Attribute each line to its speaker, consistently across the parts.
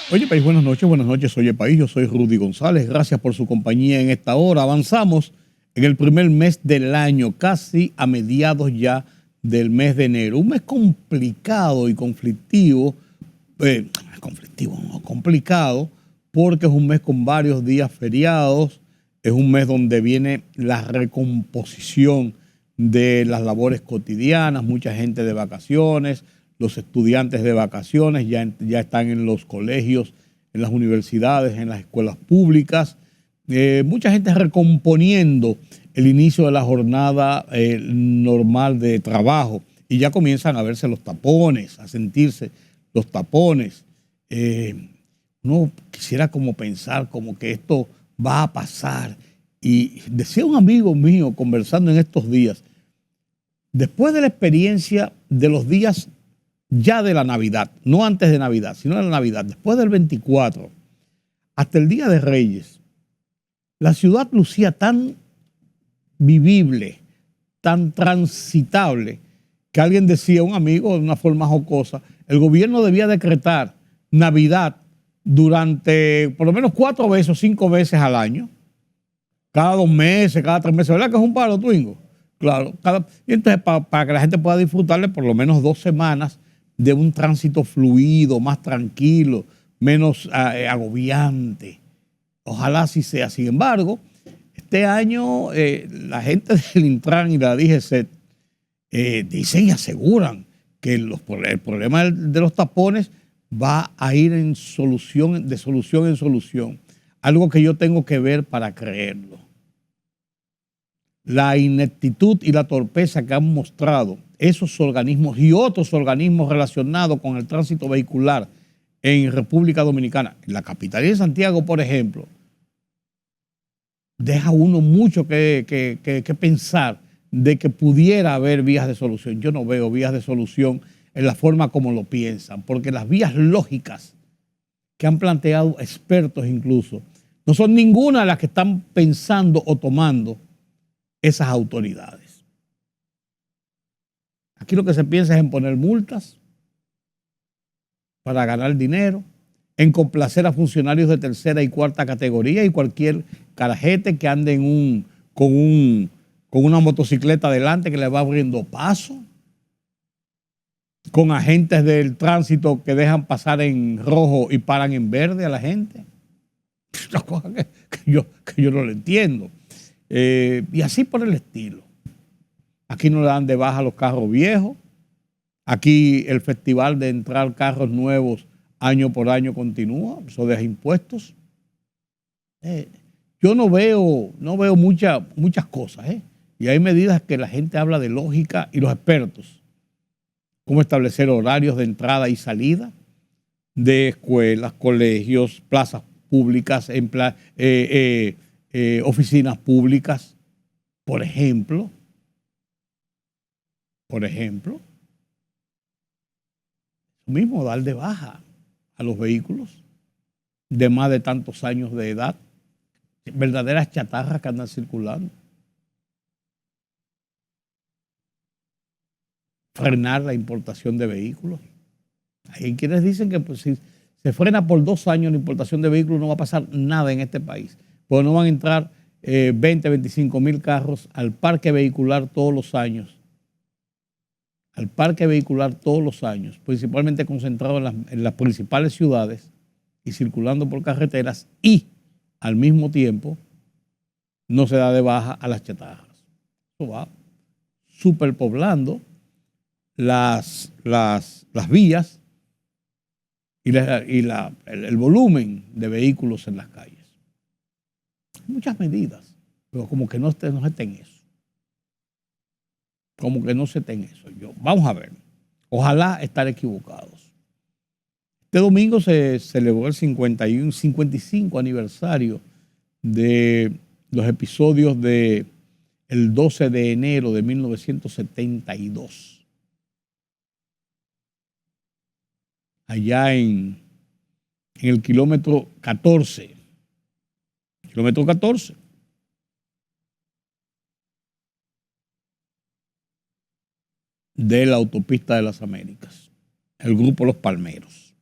Speaker 1: Oye, país, buenas noches, oye, país, yo soy Rudy González, gracias por su compañía en esta hora. Avanzamos en el primer mes del año, casi a mediados ya del mes de enero. Un mes complicado y conflictivo, no, complicado, porque es un mes con varios días feriados, es un mes donde viene la recomposición de las labores cotidianas, mucha gente de vacaciones, los estudiantes de vacaciones ya están en los colegios, en las universidades, en las escuelas públicas. Mucha gente recomponiendo el inicio de la jornada normal de trabajo y ya comienzan a verse los tapones, a sentirse los tapones. Uno quisiera como pensar como que esto va a pasar. Y decía un amigo mío conversando en estos días, después de la experiencia de los días ya de la Navidad, no antes de Navidad, sino de la Navidad, después del 24, hasta el Día de Reyes, la ciudad lucía tan vivible, tan transitable, que alguien decía, un amigo de una forma jocosa, el gobierno debía decretar Navidad durante por lo menos 4 veces o 5 veces al año, cada 2 meses, cada 3 meses, ¿verdad que es un palo, Twingo? Claro, y entonces para que la gente pueda disfrutarle por lo menos 2 semanas de un tránsito fluido, más tranquilo, menos agobiante. Ojalá así sea. Sin embargo, este año la gente del Intran y la DGCET dicen y aseguran que el problema de los tapones va a ir de solución en solución. Algo que yo tengo que ver para creerlo. La ineptitud y la torpeza que han mostrado esos organismos y otros organismos relacionados con el tránsito vehicular en República Dominicana, en la capital de Santiago, por ejemplo, deja uno mucho que pensar de que pudiera haber vías de solución. Yo no veo vías de solución en la forma como lo piensan, porque las vías lógicas que han planteado expertos incluso no son ninguna de las que están pensando o tomando esas autoridades. Aquí lo que se piensa es en poner multas para ganar dinero, en complacer a funcionarios de tercera y cuarta categoría y cualquier carajete que ande con una motocicleta adelante que le va abriendo paso, con agentes del tránsito que dejan pasar en rojo y paran en verde a la gente. Una cosa que yo no lo entiendo. Y así por el estilo. Aquí no le dan de baja los carros viejos. Aquí el festival de entrar carros nuevos año por año continúa. Eso deja impuestos. Yo no veo muchas cosas. Y hay medidas que la gente habla de lógica y los expertos. Cómo establecer horarios de entrada y salida de escuelas, colegios, plazas públicas, oficinas públicas, por ejemplo. Mismo dar de baja a los vehículos de más de tantos años de edad, verdaderas chatarras que andan circulando. Frenar la importación de vehículos. Hay quienes dicen que pues, si se frena por 2 años la importación de vehículos no va a pasar nada en este país, porque no van a entrar 20, 25 mil carros al parque vehicular todos los años. Al parque vehicular todos los años, principalmente concentrado en las principales ciudades y circulando por carreteras, y al mismo tiempo no se da de baja a las chatarras. Eso va superpoblando las vías y el volumen de vehículos en las calles. Hay muchas medidas, pero como que no se está en eso. Como que no se está en eso. Vamos a ver. Ojalá estar equivocados. Este domingo se celebró el 55 aniversario de los episodios del 12 de enero de 1972. Allá en el kilómetro 14. Kilómetro 14. De la autopista de las Américas. El grupo Los Palmeros.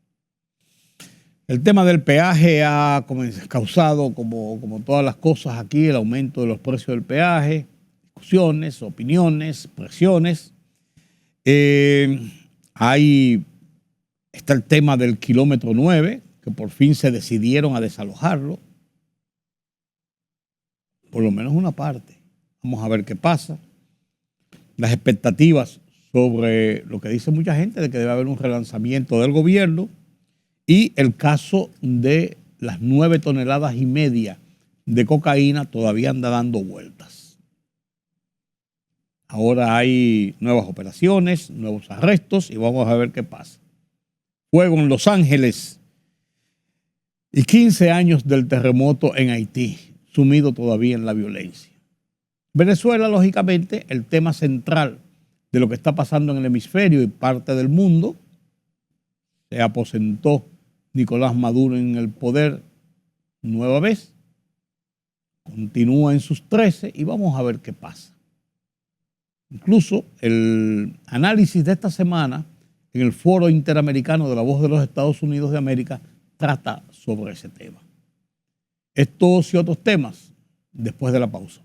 Speaker 1: El tema del peaje ha causado, como todas las cosas aquí, el aumento de los precios del peaje, discusiones, opiniones, presiones. Está el tema del kilómetro 9, que por fin se decidieron a desalojarlo. Por lo menos una parte. Vamos a ver qué pasa. Las expectativas sobre lo que dice mucha gente de que debe haber un relanzamiento del gobierno y el caso de las 9,5 toneladas de cocaína todavía anda dando vueltas. Ahora hay nuevas operaciones, nuevos arrestos y vamos a ver qué pasa. Fuego en Los Ángeles y 15 años del terremoto en Haití, sumido todavía en la violencia. Venezuela, lógicamente, el tema central de lo que está pasando en el hemisferio y parte del mundo. Se aposentó Nicolás Maduro en el poder nueva vez. Continúa en sus 13 y vamos a ver qué pasa. Incluso el análisis de esta semana en el Foro Interamericano de la Voz de los Estados Unidos de América trata sobre ese tema. Estos y otros temas después de la pausa.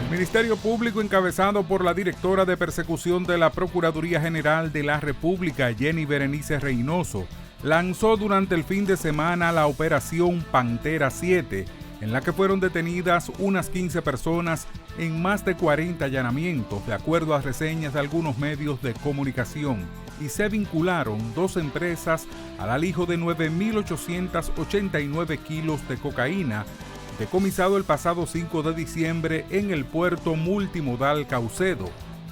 Speaker 2: El Ministerio Público, encabezado por la directora de persecución de la Procuraduría General de la República, Jenny Berenice Reynoso, lanzó durante el fin de semana la Operación Pantera 7, en la que fueron detenidas unas 15 personas en más de 40 allanamientos, de acuerdo a reseñas de algunos medios de comunicación, y se vincularon 2 empresas al alijo de 9.889 kilos de cocaína, decomisado el pasado 5 de diciembre en el puerto multimodal Caucedo,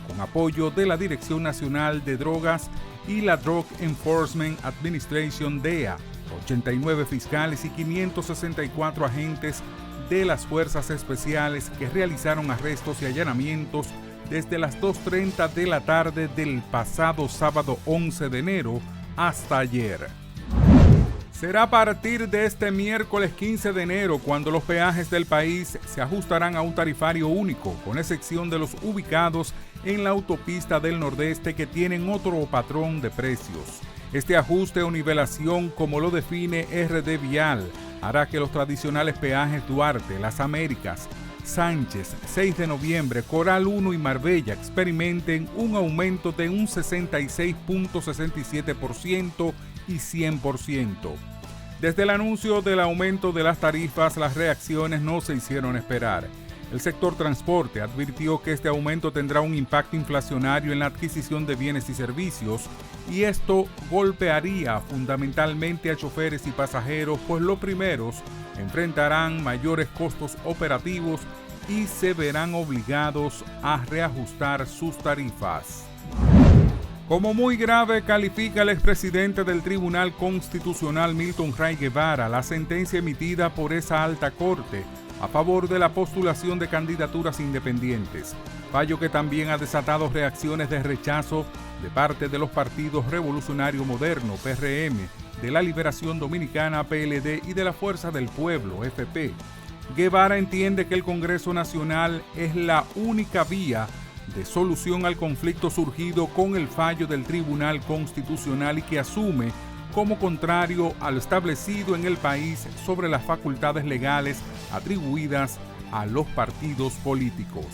Speaker 2: con apoyo de la Dirección Nacional de Drogas y la Drug Enforcement Administration DEA, 89 fiscales y 564 agentes de las Fuerzas Especiales que realizaron arrestos y allanamientos desde las 2:30 de la tarde del pasado sábado 11 de enero hasta ayer. Será a partir de este miércoles 15 de enero cuando los peajes del país se ajustarán a un tarifario único, con excepción de los ubicados en la autopista del Nordeste que tienen otro patrón de precios. Este ajuste o nivelación, como lo define RD Vial, hará que los tradicionales peajes Duarte, Las Américas, Sánchez, 6 de noviembre, Coral 1 y Marbella experimenten un aumento de un 66.67% y 100%. Desde el anuncio del aumento de las tarifas, las reacciones no se hicieron esperar. El sector transporte advirtió que este aumento tendrá un impacto inflacionario en la adquisición de bienes y servicios, y esto golpearía fundamentalmente a choferes y pasajeros, pues los primeros enfrentarán mayores costos operativos y se verán obligados a reajustar sus tarifas. Como muy grave califica el expresidente del Tribunal Constitucional Milton Ray Guevara la sentencia emitida por esa alta corte a favor de la postulación de candidaturas independientes, fallo que también ha desatado reacciones de rechazo de parte de los partidos Revolucionario Moderno, PRM, de la Liberación Dominicana, PLD, y de la Fuerza del Pueblo, FP. Guevara entiende que el Congreso Nacional es la única vía de solución al conflicto surgido con el fallo del Tribunal Constitucional y que asume como contrario a lo establecido en el país sobre las facultades legales atribuidas a los partidos políticos.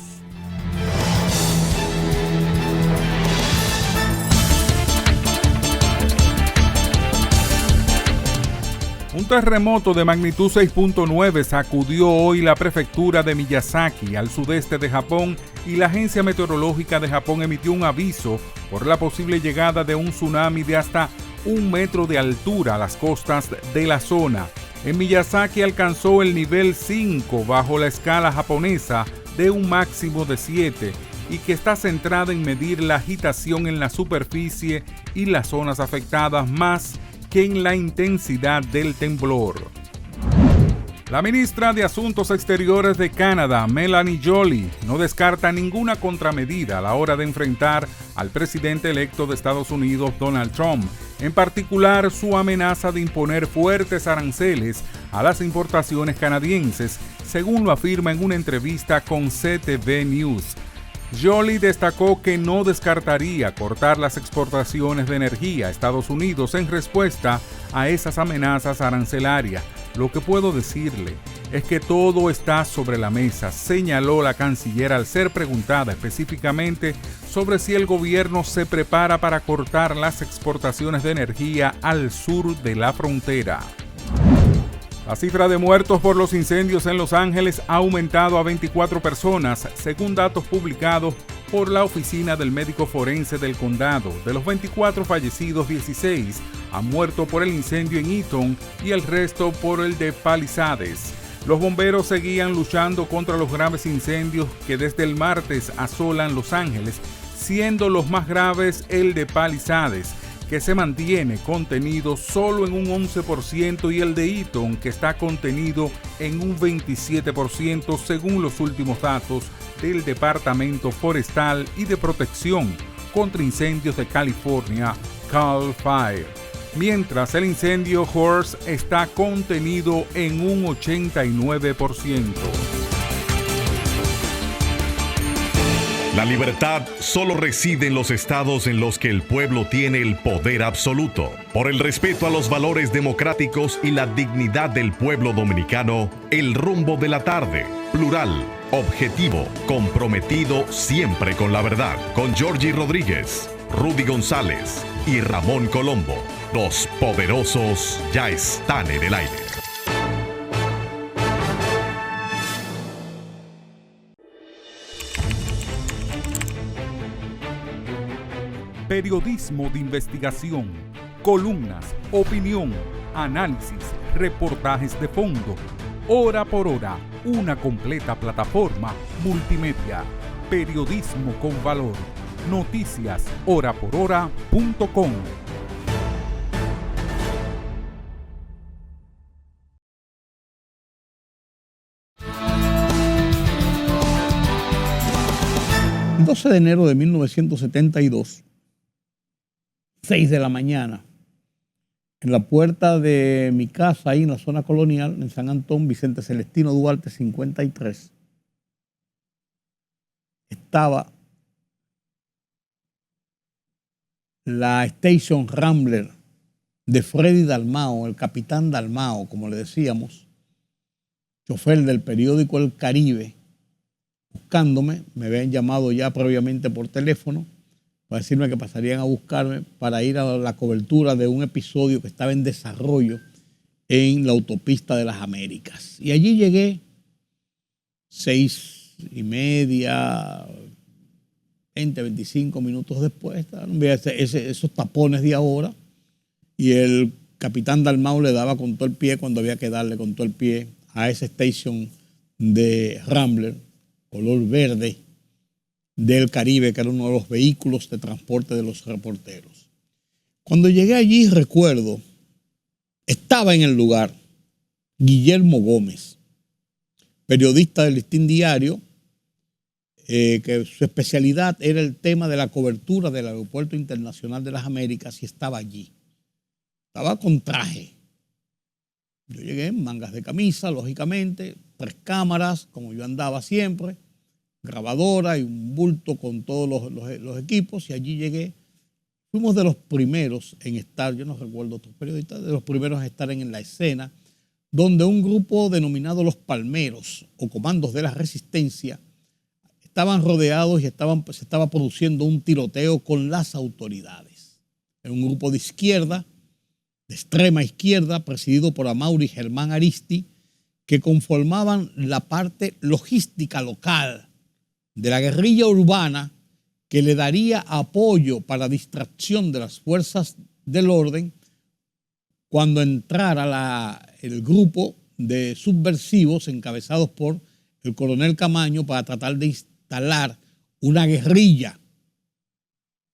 Speaker 2: Un terremoto de magnitud 6.9 sacudió hoy la prefectura de Miyazaki, al sudeste de Japón, y la Agencia Meteorológica de Japón emitió un aviso por la posible llegada de un tsunami de hasta 1 metro de altura a las costas de la zona. En Miyazaki alcanzó el nivel 5 bajo la escala japonesa de un máximo de 7 y que está centrada en medir la agitación en la superficie y las zonas afectadas más que en la intensidad del temblor. La ministra de Asuntos Exteriores de Canadá, Melanie Joly, no descarta ninguna contramedida a la hora de enfrentar al presidente electo de Estados Unidos, Donald Trump, en particular su amenaza de imponer fuertes aranceles a las importaciones canadienses, según lo afirma en una entrevista con CTV News. Joly destacó que no descartaría cortar las exportaciones de energía a Estados Unidos en respuesta a esas amenazas arancelarias. Lo que puedo decirle es que todo está sobre la mesa, señaló la canciller al ser preguntada específicamente sobre si el gobierno se prepara para cortar las exportaciones de energía al sur de la frontera. La cifra de muertos por los incendios en Los Ángeles ha aumentado a 24 personas, según datos publicados por la Oficina del Médico Forense del Condado. De los 24 fallecidos, 16 han muerto por el incendio en Eaton y el resto por el de Palisades. Los bomberos seguían luchando contra los graves incendios que desde el martes asolan Los Ángeles, siendo los más graves el de Palisades, que se mantiene contenido solo en un 11%, y el de Eaton, que está contenido en un 27% según los últimos datos del Departamento Forestal y de Protección contra Incendios de California, CAL FIRE. Mientras el incendio Horse está contenido en un 89%.
Speaker 3: La libertad solo reside en los estados en los que el pueblo tiene el poder absoluto. Por el respeto a los valores democráticos y la dignidad del pueblo dominicano, El Rumbo de la Tarde, plural, objetivo, comprometido siempre con la verdad. Con Georgie Rodríguez, Rudy González y Ramón Colombo. Los poderosos ya están en el aire.
Speaker 2: Periodismo de investigación, columnas, opinión, análisis, reportajes de fondo. Hora por hora, una completa plataforma multimedia. Periodismo con valor. Noticias horaporhora.com.
Speaker 1: El 12 de enero de 1972, 6 de la mañana, en la puerta de mi casa, ahí en la zona colonial, en San Antón, Vicente Celestino Duarte 53, estaba la Station Rambler de Freddy Dalmao, el capitán Dalmao, como le decíamos, chofer del periódico El Caribe, buscándome. Me habían llamado ya previamente por teléfono para decirme que pasarían a buscarme para ir a la cobertura de un episodio que estaba en desarrollo en la autopista de las Américas. Y allí llegué 6:30, 20, 25 minutos después. Esos tapones de ahora, y el capitán Dalmau le daba con todo el pie cuando había que darle con todo el pie a esa station de Rambler, color verde, del Caribe, que era uno de los vehículos de transporte de los reporteros. Cuando llegué allí, recuerdo, estaba en el lugar Guillermo Gómez, periodista del Listín Diario, que su especialidad era el tema de la cobertura del Aeropuerto Internacional de las Américas, y estaba allí. Estaba con traje. Yo llegué en mangas de camisa, lógicamente, 3 cámaras, como yo andaba siempre, grabadora y un bulto con todos los equipos, y allí llegué. Fuimos de los primeros en estar, yo no recuerdo otros periodistas, de los primeros en estar en la escena, donde un grupo denominado Los Palmeros o Comandos de la Resistencia estaban rodeados y se estaba produciendo un tiroteo con las autoridades. Era un grupo de izquierda, de extrema izquierda, presidido por Amaury Germán Aristi, que conformaban la parte logística local de la guerrilla urbana, que le daría apoyo para distracción de las fuerzas del orden cuando entrara el grupo de subversivos encabezados por el coronel Camaño para tratar de instalar una guerrilla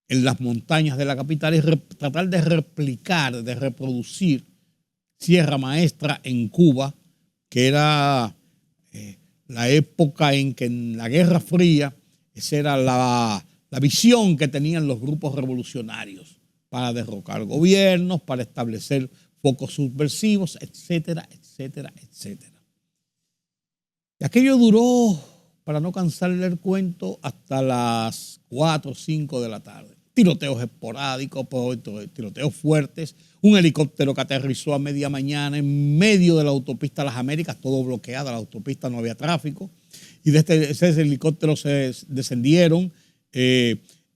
Speaker 1: en las montañas de la capital y tratar de replicar, de reproducir Sierra Maestra en Cuba, que era la época en que en la Guerra Fría esa era la visión que tenían los grupos revolucionarios para derrocar gobiernos, para establecer focos subversivos, etcétera, etcétera, etcétera. Y aquello duró para no cansarle el cuento, hasta las 4 o 5 de la tarde. Tiroteos esporádicos, tiroteos fuertes. Un helicóptero que aterrizó a media mañana en medio de la autopista Las Américas, todo bloqueada, la autopista no había tráfico. Y de ese helicóptero se descendieron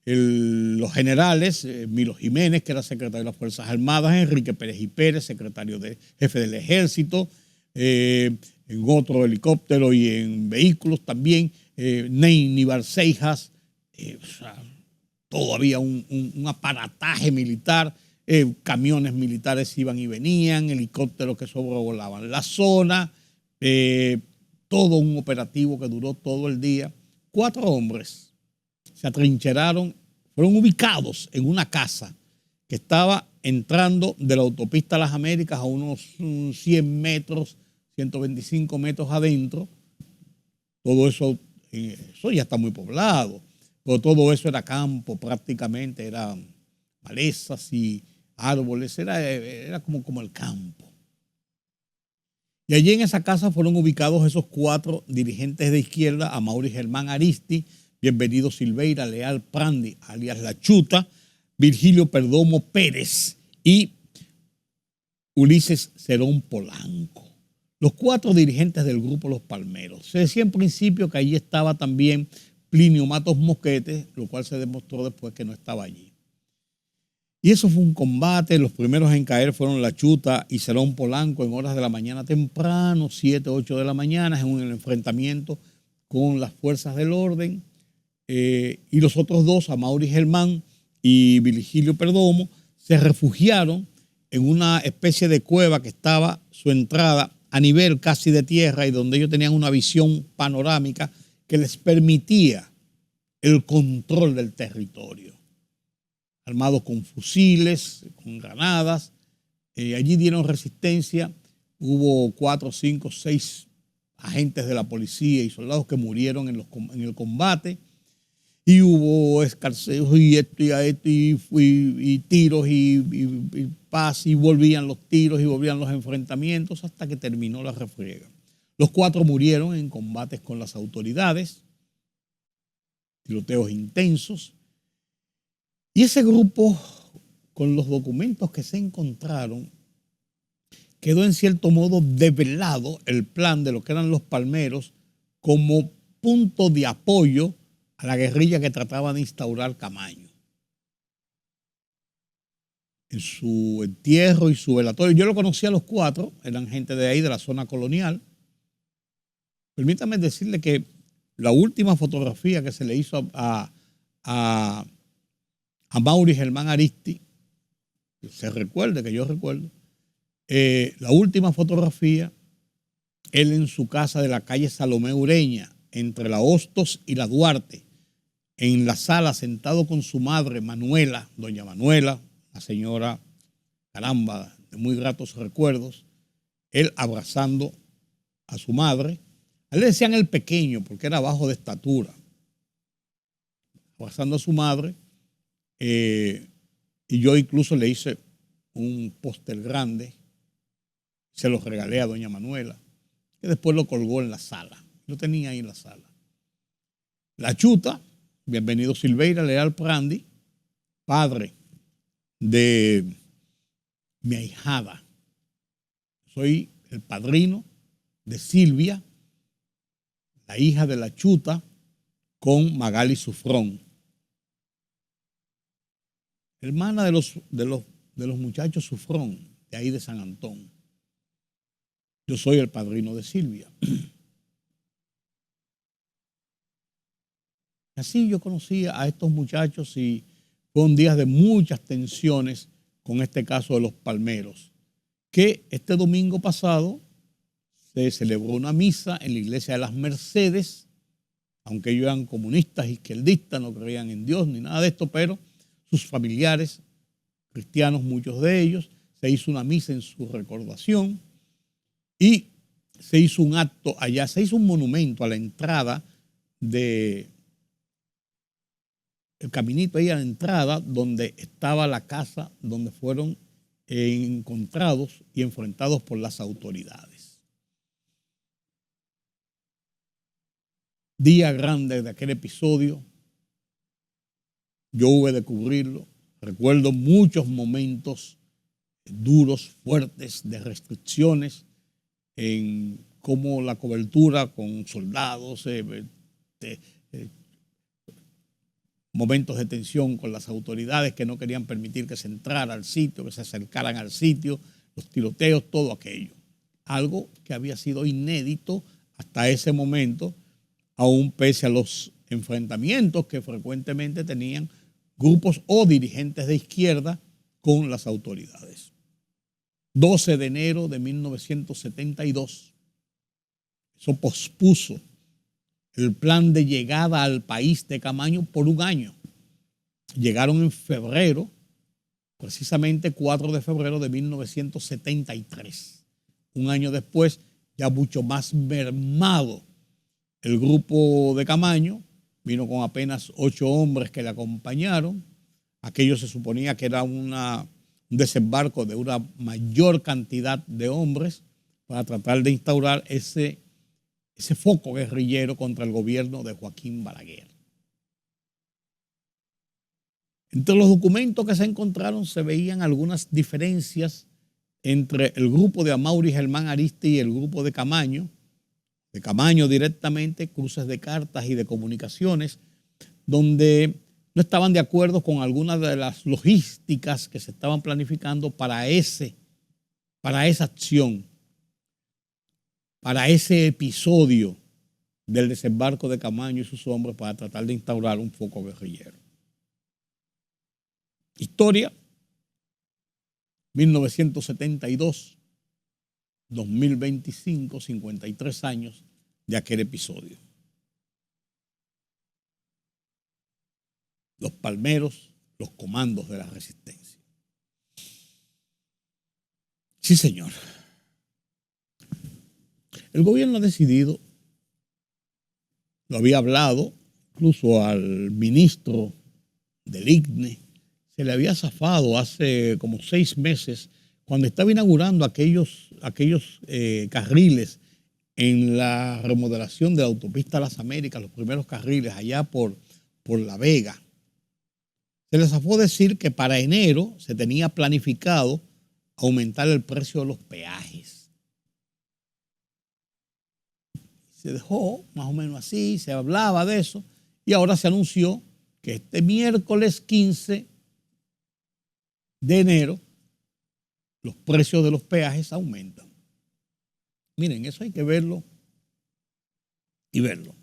Speaker 1: los generales, Milo Jiménez, que era secretario de las Fuerzas Armadas, Enrique Pérez y Pérez, secretario jefe del Ejército, en otro helicóptero y en vehículos también, Neyni Barcejas, o sea, todo había un aparataje militar, camiones militares iban y venían, helicópteros que sobrevolaban la zona, todo un operativo que duró todo el día. 4 hombres se atrincheraron, fueron ubicados en una casa que estaba entrando de la autopista Las Américas a unos 100 metros, 125 metros adentro. Todo eso ya está muy poblado, pero todo eso era campo prácticamente, eran malezas y árboles, era como el campo. Y allí en esa casa fueron ubicados esos 4 dirigentes de izquierda, Amaury Germán Aristi, Bienvenido Silveira Leal Prandi, alias La Chuta, Virgilio Perdomo Pérez y Ulises Cerón Polanco. Los 4 dirigentes del grupo Los Palmeros. Se decía en principio que allí estaba también Plinio Matos Mosquete, lo cual se demostró después que no estaba allí. Y eso fue un combate. Los primeros en caer fueron La Chuta y Cerón Polanco en horas de la mañana temprano, 7, 8 de la mañana, en un enfrentamiento con las fuerzas del orden. Y los otros 2, Amaury Germán y Virgilio Perdomo, se refugiaron en una especie de cueva que estaba su entrada a nivel casi de tierra y donde ellos tenían una visión panorámica que les permitía el control del territorio. Armados con fusiles, con granadas, allí dieron resistencia. Hubo 4, 5, 6 agentes de la policía y soldados que murieron en el combate. Y hubo escarceos y tiros y paz, y volvían los tiros y volvían los enfrentamientos hasta que terminó la refriega. Los 4 murieron en combates con las autoridades, tiroteos intensos. Y ese grupo, con los documentos que se encontraron, quedó en cierto modo develado el plan de lo que eran los Palmeros como punto de apoyo a la guerrilla que trataba de instaurar Camaño. En su entierro y su velatorio, yo lo conocí a los 4, eran gente de ahí, de la zona colonial. Permítame decirle que la última fotografía que se le hizo a Amaury Germán Aristi, se recuerde, que yo recuerdo, la última fotografía, él en su casa de la calle Salomé Ureña, entre la Hostos y la Duarte, en la sala, sentado con su madre, Manuela, doña Manuela, la señora, caramba, de muy gratos recuerdos, él abrazando a su madre. A él le decían el pequeño porque era bajo de estatura, abrazando a su madre, y yo incluso le hice un póster grande, se lo regalé a doña Manuela, que después lo colgó en la sala, lo tenía ahí en la sala. La Chuta, Bienvenido Silveira Leal Prandi, padre de mi ahijada. Soy el padrino de Silvia, la hija de La Chuta, con Magali Sufrón, hermana de los muchachos Sufrón, de ahí de San Antón. Yo soy el padrino de Silvia. Así yo conocía a estos muchachos y fueron días de muchas tensiones con este caso de los Palmeros, que este domingo pasado se celebró una misa en la iglesia de las Mercedes, aunque ellos eran comunistas, izquierdistas, no creían en Dios ni nada de esto, pero sus familiares, cristianos, muchos de ellos, se hizo una misa en su recordación y se hizo un acto allá, se hizo un monumento a la entrada de el caminito ahí a la entrada donde estaba la casa donde fueron encontrados y enfrentados por las autoridades. día grande de aquel episodio. Yo hube de cubrirlo. Recuerdo muchos momentos duros, fuertes, de restricciones en cómo la cobertura con soldados, momentos de tensión con las autoridades que no querían permitir que se entrara al sitio, que se acercaran al sitio, los tiroteos, todo aquello. Algo que había sido inédito hasta ese momento, aún pese a los enfrentamientos que frecuentemente tenían grupos o dirigentes de izquierda con las autoridades. 12 de enero de 1972, eso pospuso el plan de llegada al país de Camaño por un año. Llegaron en febrero, precisamente 4 de febrero de 1973. Un año después, ya mucho más mermado, el grupo de Camaño vino con apenas 8 hombres que le acompañaron. Aquello se suponía que era un desembarco de una mayor cantidad de hombres para tratar de instaurar ese foco guerrillero contra el gobierno de Joaquín Balaguer. Entre los documentos que se encontraron se veían algunas diferencias entre el grupo de Amaury Germán Ariste y el grupo de Camaño directamente, cruces de cartas y de comunicaciones, donde no estaban de acuerdo con algunas de las logísticas que se estaban planificando para esa acción, para ese episodio del desembarco de Camaño y sus hombres para tratar de instaurar un foco guerrillero. Historia, 1972, 2025, 53 años de aquel episodio. Los palmeros, los comandos de la resistencia. Sí, señor. El gobierno ha decidido, lo había hablado, incluso al ministro del ICNE, se le había zafado hace como 6 meses, cuando estaba inaugurando aquellos carriles en la remodelación de la autopista Las Américas, los primeros carriles allá por La Vega. Se le zafó decir que para enero se tenía planificado aumentar el precio de los peajes. Se dejó más o menos así, se hablaba de eso, y ahora se anunció que este miércoles 15 de enero los precios de los peajes aumentan. Miren, eso hay que verlo y verlo.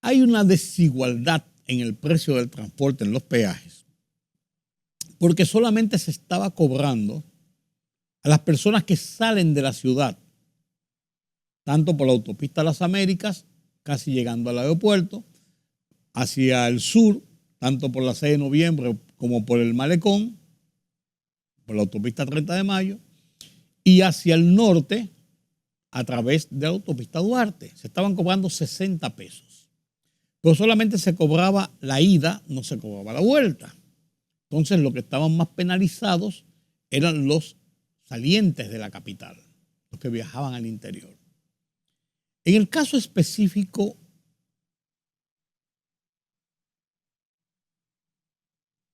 Speaker 1: Hay una desigualdad en el precio del transporte en los peajes, porque solamente se estaba cobrando a las personas que salen de la ciudad, tanto por la autopista Las Américas, casi llegando al aeropuerto, hacia el sur, tanto por la 6 de noviembre como por el Malecón, por la autopista 30 de Mayo, y hacia el norte a través de la autopista Duarte. Se estaban cobrando 60 pesos. Pero solamente se cobraba la ida, no se cobraba la vuelta. Entonces, los que estaban más penalizados eran los salientes de la capital, los que viajaban al interior. En el caso específico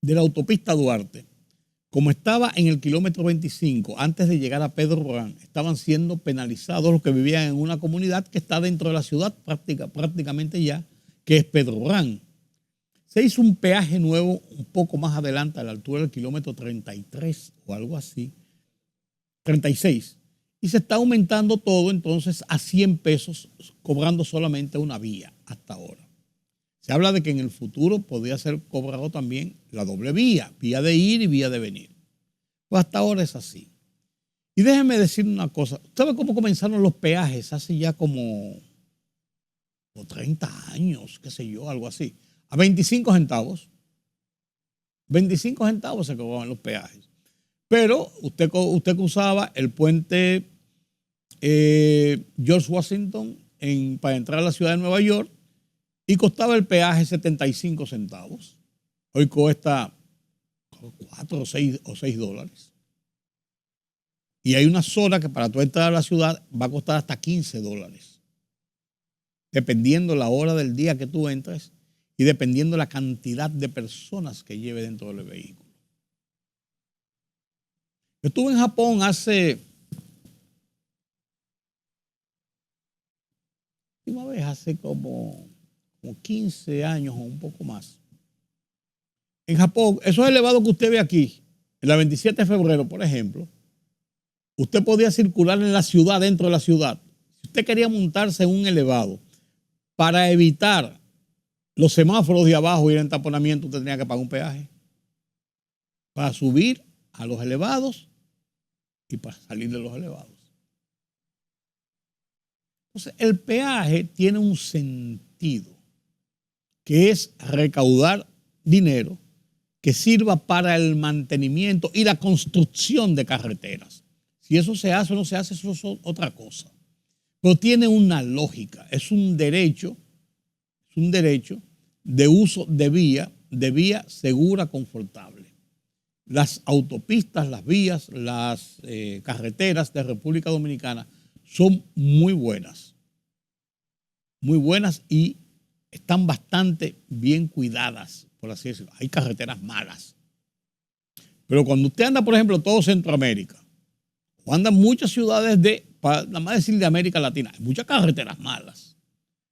Speaker 1: de la autopista Duarte, como estaba en el kilómetro 25, antes de llegar a Pedro Brán, estaban siendo penalizados los que vivían en una comunidad que está dentro de la ciudad prácticamente ya, que es Pedro Brán. Se hizo un peaje nuevo un poco más adelante, a la altura del kilómetro 33 o algo así, 36, y se está aumentando todo entonces a 100 pesos, cobrando solamente una vía hasta ahora. Se habla de que en el futuro podría ser cobrado también la doble vía, vía de ir y vía de venir. Pues hasta ahora es así. Y déjeme decir una cosa. ¿Sabe cómo comenzaron los peajes? Hace ya como 30 años, qué sé yo, algo así. A 25 centavos. 25 centavos se cobraban los peajes. Pero usted cruzaba el puente George Washington para entrar a la ciudad de Nueva York, y costaba el peaje 75 centavos. Hoy cuesta 4 o 6 dólares. Y hay una zona que para tú entrar a la ciudad va a costar hasta 15 dólares. dependiendo la hora del día que tú entres y dependiendo la cantidad de personas que lleve dentro del vehículo. Yo estuve en Japón hace 15 años o un poco más. En Japón, esos elevados que usted ve aquí, en la 27 de febrero, por ejemplo, usted podía circular en la ciudad, dentro de la ciudad. Si usted quería montarse en un elevado para evitar los semáforos de abajo y el entaponamiento, usted tenía que pagar un peaje para subir a los elevados y para salir de los elevados. Entonces, el peaje tiene un sentido, que es recaudar dinero que sirva para el mantenimiento y la construcción de carreteras. Si eso se hace o no se hace, eso es otra cosa. Pero tiene una lógica, es un derecho de uso de vía segura, confortable. Las autopistas, las vías, las carreteras de República Dominicana son muy buenas y están bastante bien cuidadas, por así decirlo. Hay carreteras malas. Pero cuando usted anda, por ejemplo, todo Centroamérica, o anda en muchas ciudades nada más decir de América Latina, hay muchas carreteras malas,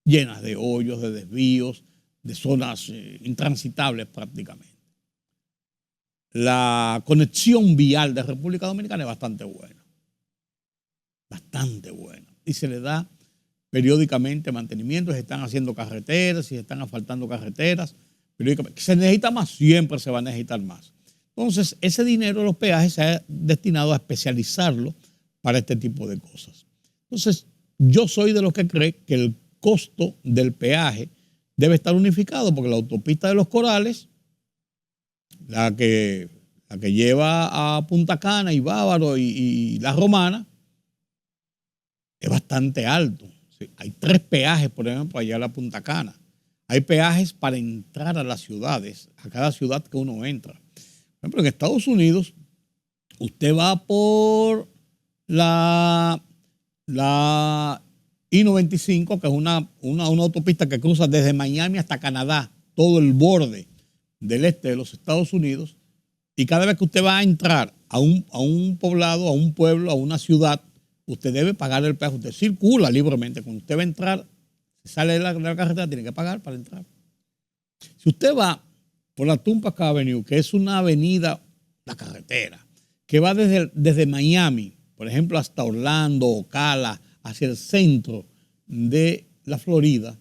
Speaker 1: llenas de hoyos, de desvíos, de zonas intransitables prácticamente. La conexión vial de República Dominicana es bastante buena. Bastante buena. Y se le da periódicamente mantenimiento, se están haciendo carreteras, se están asfaltando carreteras. Periódicamente. Se necesita más, siempre se va a necesitar más. Entonces, ese dinero de los peajes se ha destinado a especializarlo para este tipo de cosas. Entonces, yo soy de los que cree que el costo del peaje debe estar unificado, porque la autopista de los Corales, la que lleva a Punta Cana y Bávaro y La Romana, es bastante alto. Sí, hay 3 peajes, por ejemplo, allá a la Punta Cana. Hay peajes para entrar a las ciudades, a cada ciudad que uno entra. Por ejemplo, en Estados Unidos, usted va por la I-95, que es una autopista que cruza desde Miami hasta Canadá, todo el borde del este de los Estados Unidos, y cada vez que usted va a entrar a un poblado, a un pueblo, a una ciudad, usted debe pagar el peaje. Usted circula libremente. Cuando usted va a entrar, se sale de la carretera, tiene que pagar para entrar. Si usted va por la Tumpac Avenue, que es una avenida, la carretera, que va desde Miami, por ejemplo, hasta Orlando, Ocala, hacia el centro de la Florida,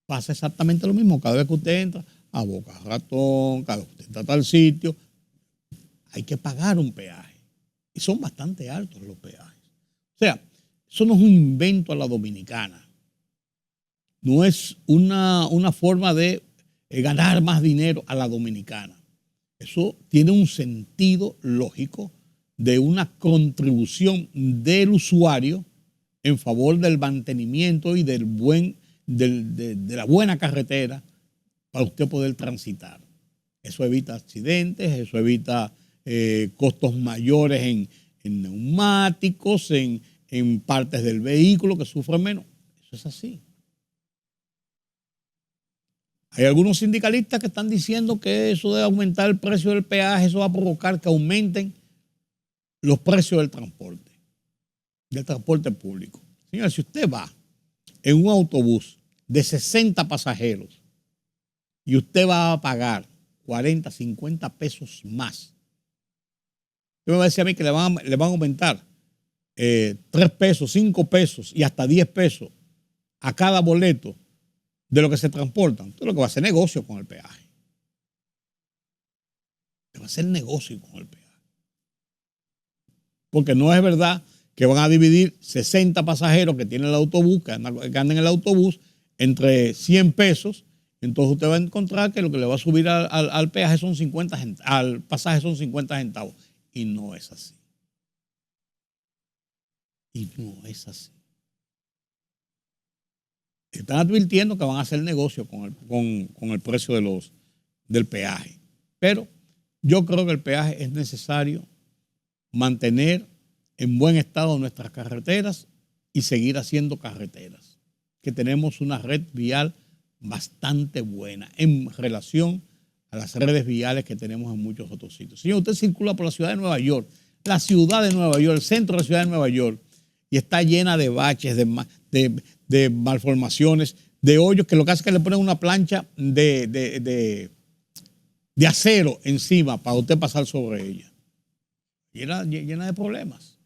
Speaker 1: pasa exactamente lo mismo. Cada vez que usted entra a Boca Ratón, cada vez que usted entra a tal sitio, hay que pagar un peaje. Y son bastante altos los peajes. O sea, eso no es un invento a la dominicana. No es una forma de ganar más dinero a la dominicana. Eso tiene un sentido lógico de una contribución del usuario en favor del mantenimiento y de la buena carretera para usted poder transitar. Eso evita accidentes, eso evita costos mayores en neumáticos, en partes del vehículo que sufren menos. Eso es así. Hay algunos sindicalistas que están diciendo que eso de aumentar el precio del peaje, eso va a provocar que aumenten los precios del transporte público. Señores, si usted va en un autobús de 60 pasajeros y usted va a pagar 40, 50 pesos más, usted me va a decir a mí que le van a aumentar 3 pesos, 5 pesos y hasta 10 pesos a cada boleto de lo que se transportan. Entonces lo que va a hacer negocio con el peaje. Va a hacer negocio con el peaje. Porque no es verdad que van a dividir 60 pasajeros que tiene el autobús, que andan en el autobús, entre 100 pesos. Entonces usted va a encontrar que lo que le va a subir al peaje son 50 centavos, al pasaje son 50 centavos. Y no es así. Y no es así. Están advirtiendo que van a hacer negocio con el precio del peaje. Pero yo creo que el peaje es necesario mantener en buen estado nuestras carreteras y seguir haciendo carreteras. que tenemos una red vial bastante buena en relación a las redes viales que tenemos en muchos otros sitios. Señor, usted circula por la ciudad de Nueva York, la ciudad de Nueva York, el centro de la ciudad de Nueva York, y está llena de baches, de malformaciones, de hoyos, que lo que hace es que le ponen una plancha de acero encima para usted pasar sobre ella. Llena de problemas.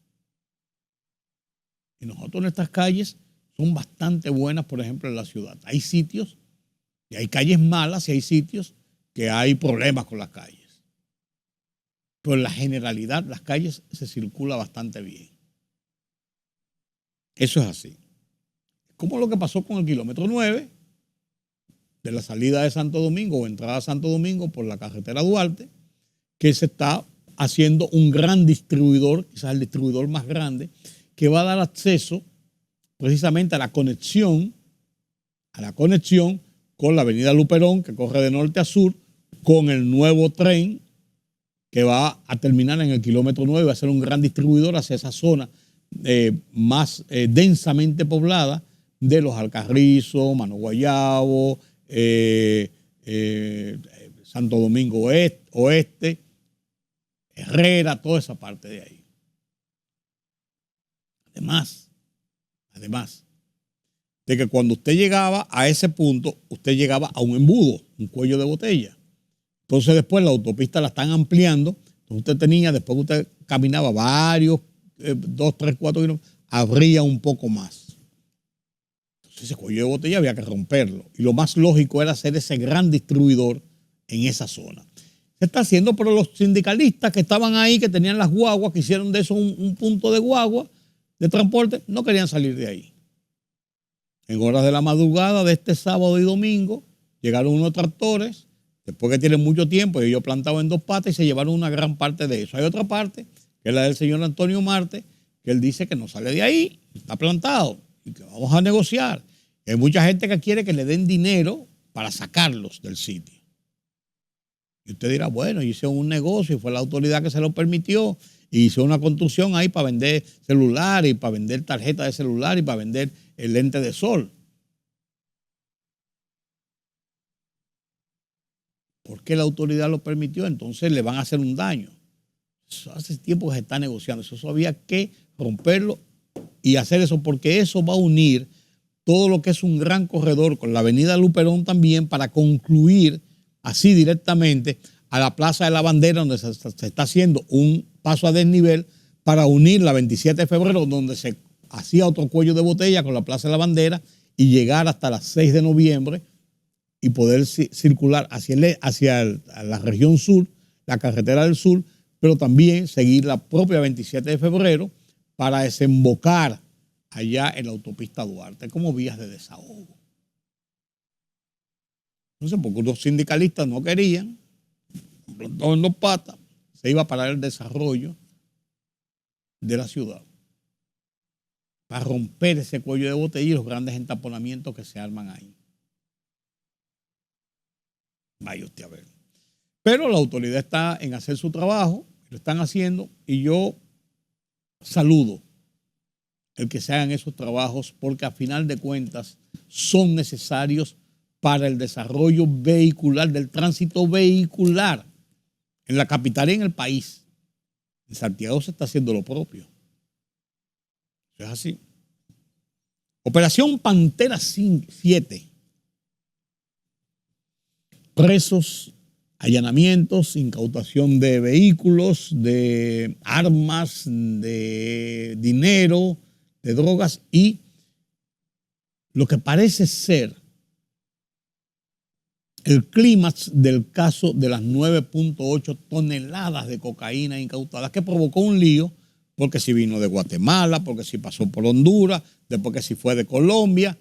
Speaker 1: Y nosotros nuestras calles son bastante buenas, por ejemplo, en la ciudad. Hay sitios, y hay calles malas, y hay sitios que hay problemas con las calles. Pero en la generalidad, las calles se circula bastante bien. Eso es así. Como lo que pasó con el kilómetro 9, de la salida de Santo Domingo o entrada a Santo Domingo por la carretera Duarte, que se está haciendo un gran distribuidor, quizás el distribuidor más grande, que va a dar acceso precisamente a la conexión con la avenida Luperón, que corre de norte a sur, con el nuevo tren que va a terminar en el kilómetro 9, va a ser un gran distribuidor hacia esa zona más densamente poblada de Los Alcarrizos, Mano Guayabo, Santo Domingo Oeste, Herrera, toda esa parte de ahí. Además de que cuando usted llegaba a ese punto, usted llegaba a un embudo, un cuello de botella. Entonces después la autopista la están ampliando. Entonces usted tenía, después que usted caminaba varios, 2, 3, 4 kilómetros, abría un poco más. Entonces ese cuello de botella había que romperlo. Y lo más lógico era hacer ese gran distribuidor en esa zona. Se está haciendo, pero los sindicalistas que estaban ahí, que tenían las guaguas, que hicieron de eso un punto de guagua, de transporte, no querían salir de ahí. En horas de la madrugada de este sábado y domingo, llegaron unos tractores, después que tienen mucho tiempo, ellos plantaban en 2 patas y se llevaron una gran parte de eso. Hay otra parte, que es la del señor Antonio Marte, que él dice que no sale de ahí, está plantado, y que vamos a negociar. Y hay mucha gente que quiere que le den dinero para sacarlos del sitio. Y usted dirá, bueno, hice un negocio y fue la autoridad que se lo permitió, y hizo una construcción ahí para vender celulares y para vender tarjetas de celular y para vender el lente de sol. ¿Por qué la autoridad lo permitió? Entonces le van a hacer un daño. Eso hace tiempo que se está negociando. Eso había que romperlo y hacer eso, porque eso va a unir todo lo que es un gran corredor con la avenida Luperón también, para concluir así directamente a la Plaza de la Bandera, donde se está haciendo un paso a desnivel para unir la 27 de febrero, donde se hacía otro cuello de botella con la Plaza de la Bandera, y llegar hasta las 6 de noviembre y poder circular hacia la región sur, la carretera del sur, pero también seguir la propia 27 de febrero para desembocar allá en la autopista Duarte como vías de desahogo. Entonces, porque los sindicalistas no querían, plantaban en 2 patas, se iba a parar el desarrollo de la ciudad para romper ese cuello de botella y los grandes entaponamientos que se arman ahí. Vaya usted a ver. Pero la autoridad está en hacer su trabajo, lo están haciendo, y yo saludo el que se hagan esos trabajos, porque a final de cuentas son necesarios para el desarrollo vehicular, del tránsito vehicular en la capital y en el país. En Santiago se está haciendo lo propio. Eso es así. Operación Pantera 7. Presos, allanamientos, incautación de vehículos, de armas, de dinero, de drogas, y lo que parece ser el clímax del caso de las 9.8 toneladas de cocaína incautadas, que provocó un lío, porque si vino de Guatemala, porque si pasó por Honduras, después que si fue de Colombia.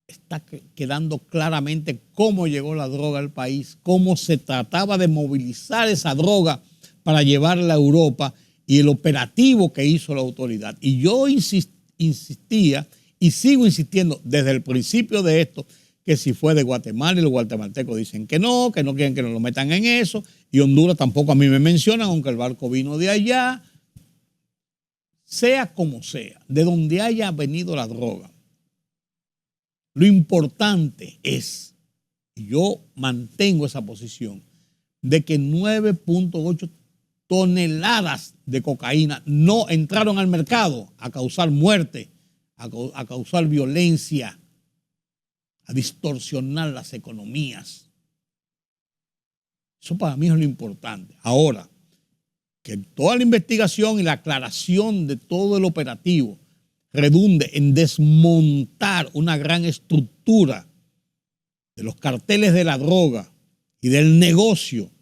Speaker 1: Está quedando claramente cómo llegó la droga al país, cómo se trataba de movilizar esa droga para llevarla a Europa, y el operativo que hizo la autoridad. Y yo insistía y sigo insistiendo desde el principio de esto, que si fue de Guatemala, y los guatemaltecos dicen que no quieren que nos lo metan en eso, y Honduras tampoco a mí me mencionan, aunque el barco vino de allá. Sea como sea, de donde haya venido la droga, Lo importante es, y yo mantengo esa posición, de que 9.8 toneladas de cocaína no entraron al mercado a causar muerte, a causar violencia, a distorsionar las economías. Eso para mí es lo importante. Ahora, que toda la investigación y la aclaración de todo el operativo redunde en desmontar una gran estructura de los carteles de la droga y del negocio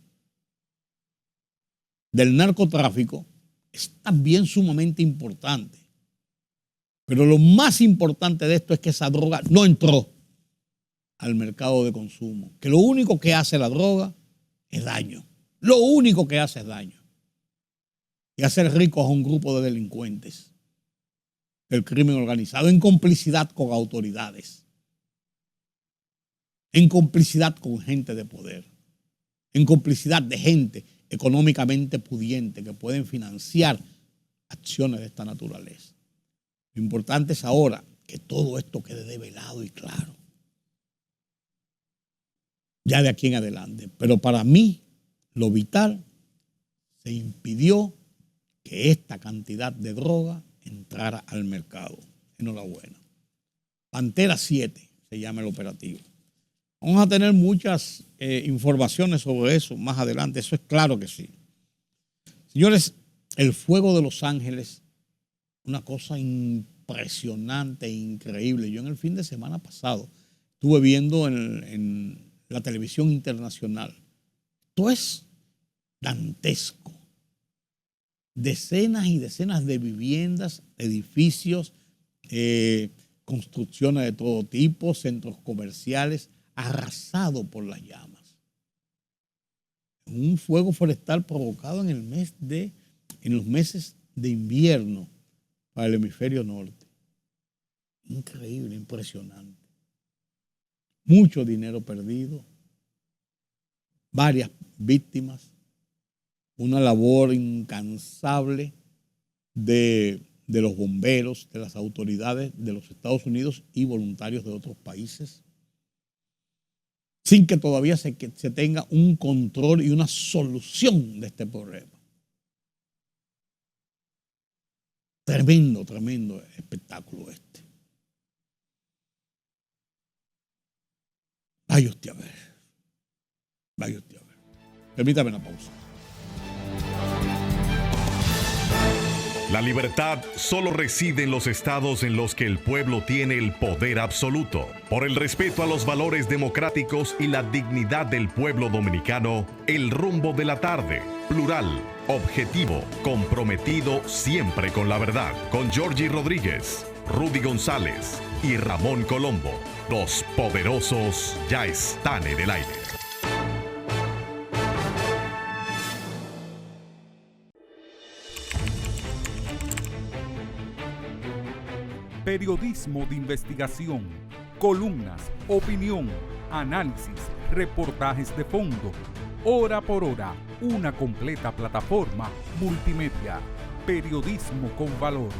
Speaker 1: del narcotráfico, es también sumamente importante. Pero lo más importante de esto es que esa droga no entró al mercado de consumo. Que lo único que hace la droga es daño. Lo único que hace es daño. Y hacer ricos a un grupo de delincuentes del crimen organizado en complicidad con autoridades, en complicidad con gente de poder, en complicidad de gente económicamente pudiente que pueden financiar acciones de esta naturaleza. Lo importante es ahora que todo esto quede develado y claro, ya de aquí en adelante. Pero para mí, lo vital, se impidió que esta cantidad de droga entrara al mercado. Enhorabuena. Pantera 7 se llama el operativo. Vamos a tener muchas informaciones sobre eso más adelante, eso es claro que sí. Señores, el fuego de Los Ángeles, una cosa impresionante e increíble. Yo en el fin de semana pasado estuve viendo en la televisión internacional. Esto es dantesco. Decenas y decenas de viviendas, edificios, construcciones de todo tipo, centros comerciales, arrasado por las llamas. Un fuego forestal provocado en los meses de invierno para el hemisferio norte. Increíble, impresionante. Mucho dinero perdido, varias víctimas, una labor incansable de los bomberos, de las autoridades de los Estados Unidos y voluntarios de otros países, sin que todavía se tenga un control y una solución de este problema. Tremendo, tremendo espectáculo este. Vaya usted a ver. Vaya usted a ver. Permítame una pausa.
Speaker 3: La libertad solo reside en los estados en los que el pueblo tiene el poder absoluto. Por el respeto a los valores democráticos y la dignidad del pueblo dominicano, el rumbo de la tarde, plural, objetivo, comprometido siempre con la verdad. Con Georgie Rodríguez, Rudy González y Ramón Colombo. Los poderosos ya están en el aire.
Speaker 2: Periodismo de investigación, columnas, opinión, análisis, reportajes de fondo. Hora por hora, una completa plataforma multimedia. Periodismo con valor.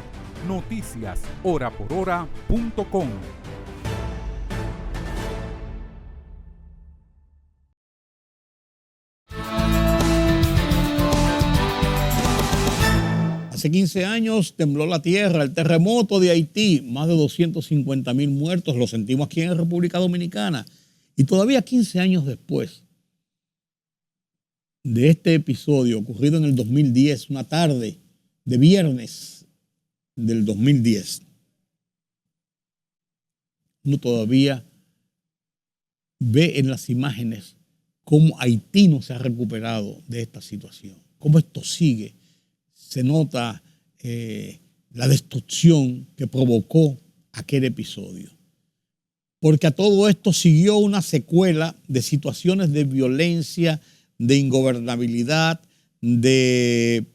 Speaker 2: Noticias horaporhora.com.
Speaker 1: Hace 15 años tembló la tierra, el terremoto de Haití, más de 250,000 muertos, lo sentimos aquí en la República Dominicana. Y todavía 15 años después de este episodio ocurrido en el 2010, una tarde de viernes del 2010, uno todavía ve en las imágenes cómo Haití no se ha recuperado de esta situación, cómo esto sigue. Se nota la destrucción que provocó aquel episodio. Porque a todo esto siguió una secuela de situaciones de violencia, de ingobernabilidad, de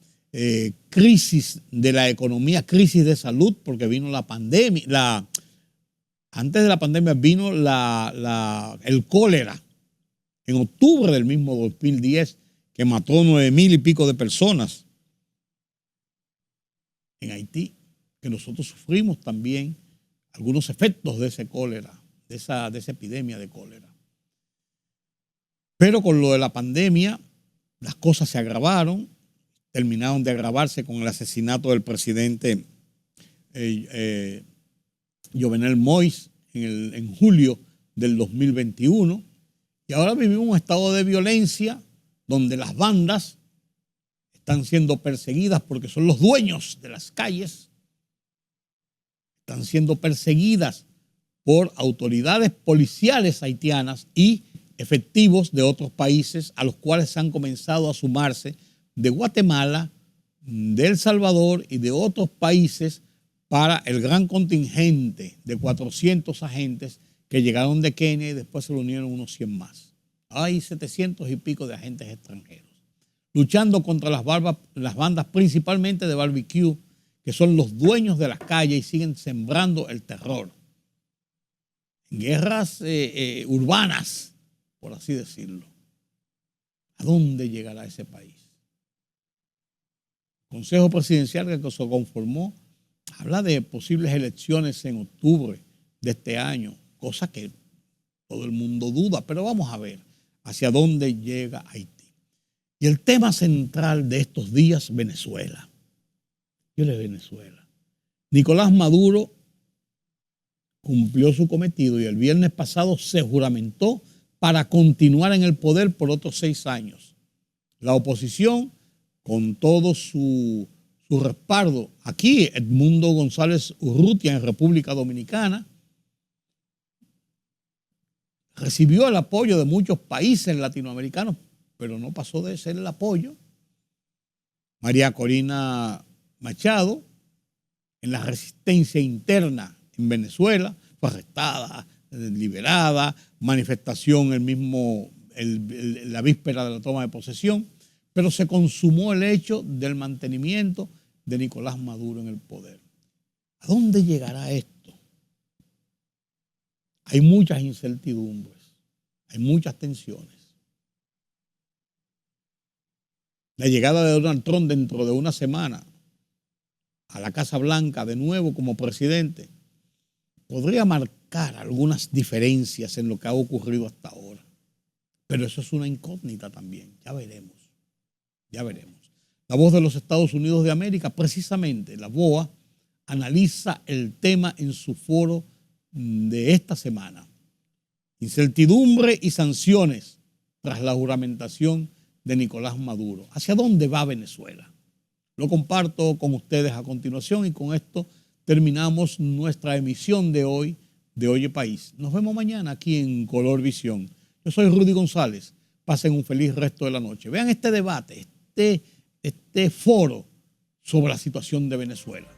Speaker 1: crisis de la economía, crisis de salud, porque vino la pandemia. Antes de la pandemia vino el cólera en octubre del mismo 2010, que mató 9,000 y pico de personas en Haití, que nosotros sufrimos también algunos efectos de ese cólera esa epidemia de cólera. Pero con lo de la pandemia, las cosas se agravaron, terminaron de agravarse con el asesinato del presidente Jovenel Moïse en julio del 2021. Y ahora vivimos un estado de violencia donde las bandas están siendo perseguidas porque son los dueños de las calles. Están siendo perseguidas por autoridades policiales haitianas y efectivos de otros países a los cuales se han comenzado a sumarse de Guatemala, de El Salvador y de otros países para el gran contingente de 400 agentes que llegaron de Kenia y después se le unieron unos 100 más. Hay 700 y pico de agentes extranjeros luchando contra las bandas principalmente de barbecue, que son los dueños de las calles y siguen sembrando el terror. Guerras urbanas, por así decirlo. ¿A dónde llegará ese país? El Consejo Presidencial que se conformó habla de posibles elecciones en octubre de este año, cosa que todo el mundo duda, pero vamos a ver hacia dónde llega Haití. Y el tema central de estos días, Venezuela. ¿Qué es Venezuela? Nicolás Maduro cumplió su cometido y el viernes pasado se juramentó para continuar en el poder por otros 6 años. La oposición, con todo su respaldo, aquí Edmundo González Urrutia en República Dominicana, recibió el apoyo de muchos países latinoamericanos, pero no pasó de ser el apoyo. María Corina Machado, en la resistencia interna en Venezuela, fue arrestada, liberada, manifestación la víspera de la toma de posesión, pero se consumó el hecho del mantenimiento de Nicolás Maduro en el poder. ¿A dónde llegará esto? Hay muchas incertidumbres, hay muchas tensiones. La llegada de Donald Trump dentro de una semana a la Casa Blanca de nuevo como presidente podría marcar algunas diferencias en lo que ha ocurrido hasta ahora. Pero eso es una incógnita también. Ya veremos. Ya veremos. La Voz de los Estados Unidos de América, precisamente la VOA, analiza el tema en su foro de esta semana. Incertidumbre y sanciones tras la juramentación de Nicolás Maduro. ¿Hacia dónde va Venezuela? Lo comparto con ustedes a continuación y con esto terminamos nuestra emisión de hoy de Oye País. Nos vemos mañana aquí en Color Visión. Yo soy Rudy González. Pasen un feliz resto de la noche. Vean este debate, este foro sobre la situación de Venezuela.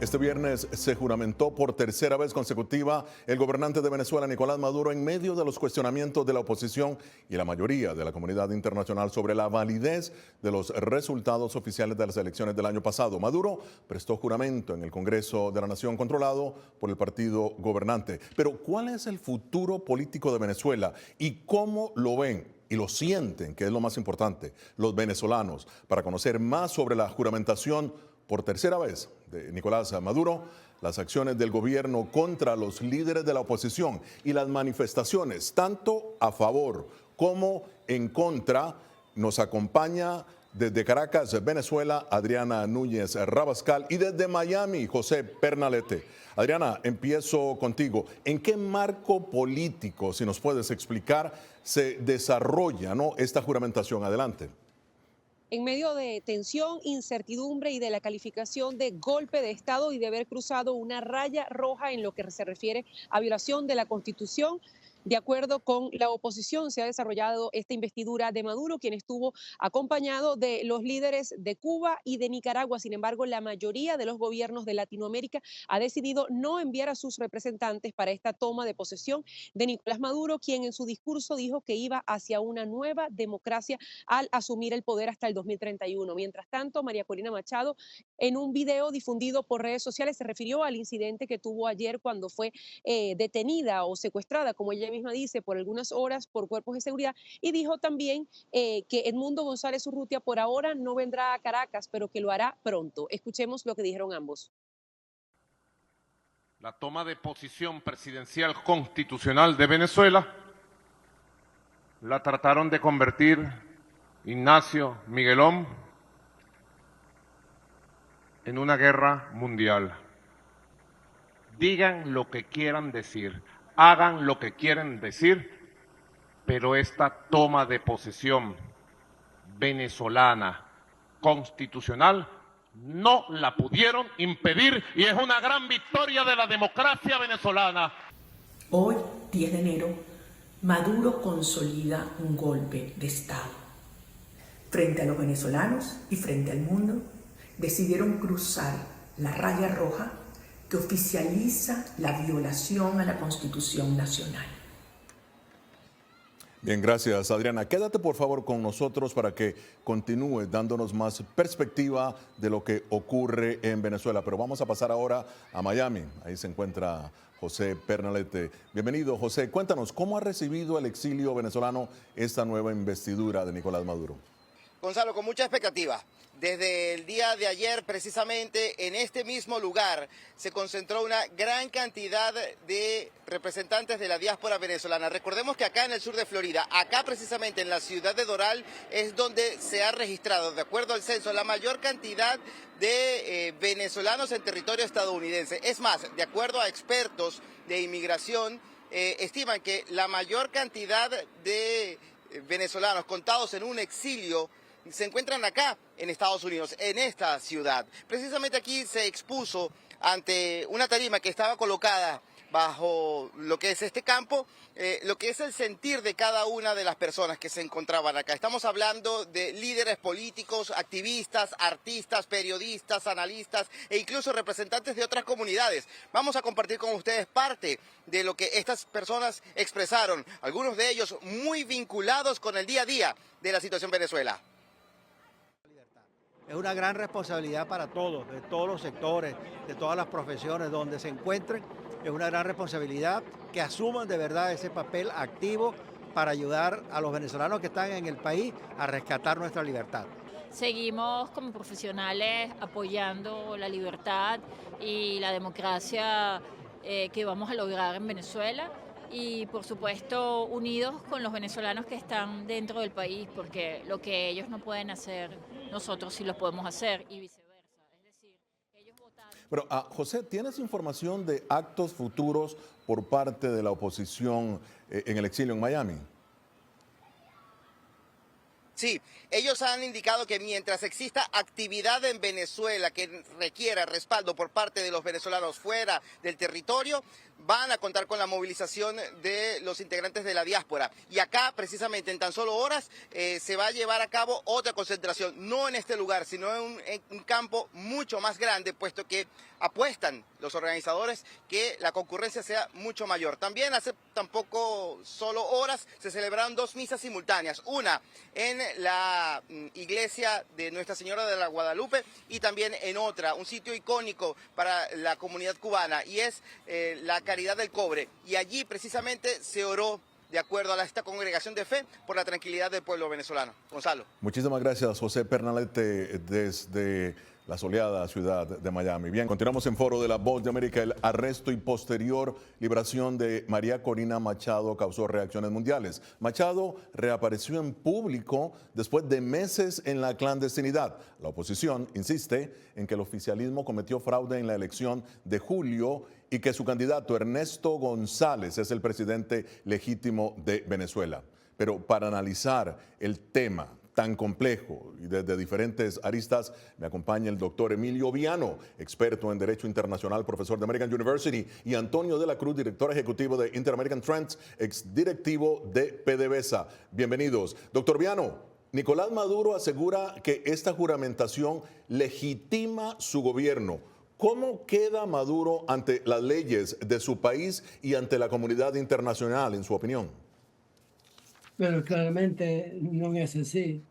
Speaker 4: Este viernes se juramentó por tercera vez consecutiva el gobernante de Venezuela, Nicolás Maduro, en medio de los cuestionamientos de la oposición y la mayoría de la comunidad internacional sobre la validez de los resultados oficiales de las elecciones del año pasado. Maduro prestó juramento en el Congreso de la Nación controlado por el partido gobernante. Pero ¿cuál es el futuro político de Venezuela y cómo lo ven y lo sienten, que es lo más importante, los venezolanos? Para conocer más sobre la juramentación por tercera vez de Nicolás Maduro, las acciones del gobierno contra los líderes de la oposición y las manifestaciones, tanto a favor como en contra, nos acompaña desde Caracas, Venezuela, Adriana Núñez Rabascal, y desde Miami, José Pernalete. Adriana, empiezo contigo. ¿En qué marco político, si nos puedes explicar, se desarrolla, esta juramentación? Adelante.
Speaker 5: En medio de tensión, incertidumbre y de la calificación de golpe de Estado y de haber cruzado una raya roja en lo que se refiere a violación de la Constitución. De acuerdo con la oposición, se ha desarrollado esta investidura de Maduro, quien estuvo acompañado de los líderes de Cuba y de Nicaragua. Sin embargo, la mayoría de los gobiernos de Latinoamérica ha decidido no enviar a sus representantes para esta toma de posesión de Nicolás Maduro, quien en su discurso dijo que iba hacia una nueva democracia al asumir el poder hasta el 2031. Mientras tanto, María Corina Machado, en un video difundido por redes sociales, se refirió al incidente que tuvo ayer cuando fue detenida o secuestrada, como ella misma misma dice, por algunas horas por cuerpos de seguridad, y dijo también que Edmundo González Urrutia por ahora no vendrá a Caracas, pero que lo hará pronto. Escuchemos lo que dijeron ambos.
Speaker 6: La toma de posición presidencial constitucional de Venezuela la trataron de convertir Ignacio Miguelón en una guerra mundial. Digan lo que quieran decir, hagan lo que quieren decir, pero esta toma de posesión venezolana constitucional no la pudieron impedir y es una gran victoria de la democracia venezolana.
Speaker 7: Hoy, 10 de enero, Maduro consolida un golpe de Estado. Frente a los venezolanos y frente al mundo, decidieron cruzar la raya roja que oficializa la violación a la Constitución Nacional.
Speaker 4: Bien, gracias, Adriana. Quédate por favor con nosotros para que continúes dándonos más perspectiva de lo que ocurre en Venezuela. Pero vamos a pasar ahora a Miami. Ahí se encuentra José Pernalete. Bienvenido, José. Cuéntanos, ¿cómo ha recibido el exilio venezolano esta nueva investidura de Nicolás Maduro?
Speaker 8: Gonzalo, con mucha expectativa. Desde el día de ayer, precisamente en este mismo lugar, se concentró una gran cantidad de representantes de la diáspora venezolana. Recordemos que acá en el sur de Florida, acá precisamente en la ciudad de Doral, es donde se ha registrado, de acuerdo al censo, la mayor cantidad de venezolanos en territorio estadounidense. Es más, de acuerdo a expertos de inmigración, estiman que la mayor cantidad de venezolanos contados en un exilio se encuentran acá en Estados Unidos, en esta ciudad. Precisamente aquí se expuso ante una tarima que estaba colocada bajo lo que es este campo, lo que es el sentir de cada una de las personas que se encontraban acá. Estamos hablando de líderes políticos, activistas, artistas, periodistas, analistas e incluso representantes de otras comunidades. Vamos a compartir con ustedes parte de lo que estas personas expresaron, algunos de ellos muy vinculados con el día a día de la situación en Venezuela.
Speaker 9: Es una gran responsabilidad para todos, de todos los sectores, de todas las profesiones donde se encuentren. Es una gran responsabilidad que asuman de verdad ese papel activo para ayudar a los venezolanos que están en el país a rescatar nuestra libertad.
Speaker 10: Seguimos como profesionales apoyando la libertad y la democracia que vamos a lograr en Venezuela. Y por supuesto unidos con los venezolanos que están dentro del país, porque lo que ellos no pueden hacer, nosotros sí lo podemos hacer y viceversa. Es decir, ellos votaron.
Speaker 4: Pero José, ¿tienes información de actos futuros por parte de la oposición en el exilio en Miami?
Speaker 8: Sí, ellos han indicado que mientras exista actividad en Venezuela que requiera respaldo por parte de los venezolanos fuera del territorio, van a contar con la movilización de los integrantes de la diáspora. Y acá, precisamente, en tan solo horas, se va a llevar a cabo otra concentración, no en este lugar, sino en un campo mucho más grande, puesto que apuestan los organizadores que la concurrencia sea mucho mayor. También hace tampoco solo horas se celebraron dos misas simultáneas, una en la iglesia de Nuestra Señora de la Guadalupe y también en otra, un sitio icónico para la comunidad cubana, y es la Caridad del Cobre. Y allí precisamente se oró, de acuerdo a esta congregación de fe, por la tranquilidad del pueblo venezolano. Gonzalo.
Speaker 4: Muchísimas gracias, José Pernalete, desde la soleada ciudad de Miami. Bien, continuamos en Foro de la Voz de América. El arresto y posterior liberación de María Corina Machado causó reacciones mundiales. Machado reapareció en público después de meses en la clandestinidad. La oposición insiste en que el oficialismo cometió fraude en la elección de julio y que su candidato Ernesto González es el presidente legítimo de Venezuela. Pero para analizar el tema tan complejo y desde diferentes aristas, me acompaña el doctor Emilio Viano, experto en Derecho Internacional, profesor de American University, y Antonio de la Cruz, director ejecutivo de Inter-American Trends, exdirectivo de PDVSA. Bienvenidos. Doctor Viano, Nicolás Maduro asegura que esta juramentación legitima su gobierno. ¿Cómo queda Maduro ante las leyes de su país y ante la comunidad internacional, en su opinión?
Speaker 11: Bueno, claramente no es así.